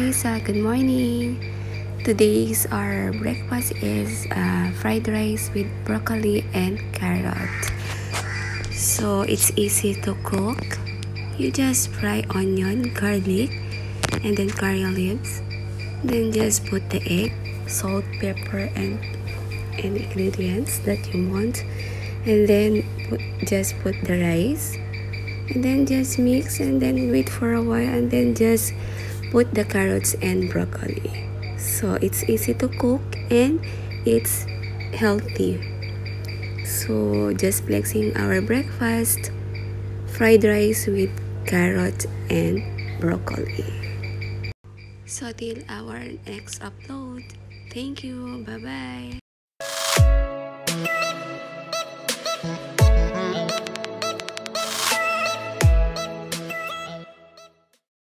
Lisa, good morning. Today's our breakfast is fried rice with broccoli and carrot. So it's easy to cook. You just fry onion, garlic, and then curry leaves. Then just put the egg, salt, pepper, and ingredients that you want. And then just put the rice. And then just mix and then wait for a while and then just put the carrots and broccoli. So it's easy to cook and it's healthy. So just flexing our breakfast, fried rice with carrot and broccoli. So till our next upload. Thank you. Bye bye.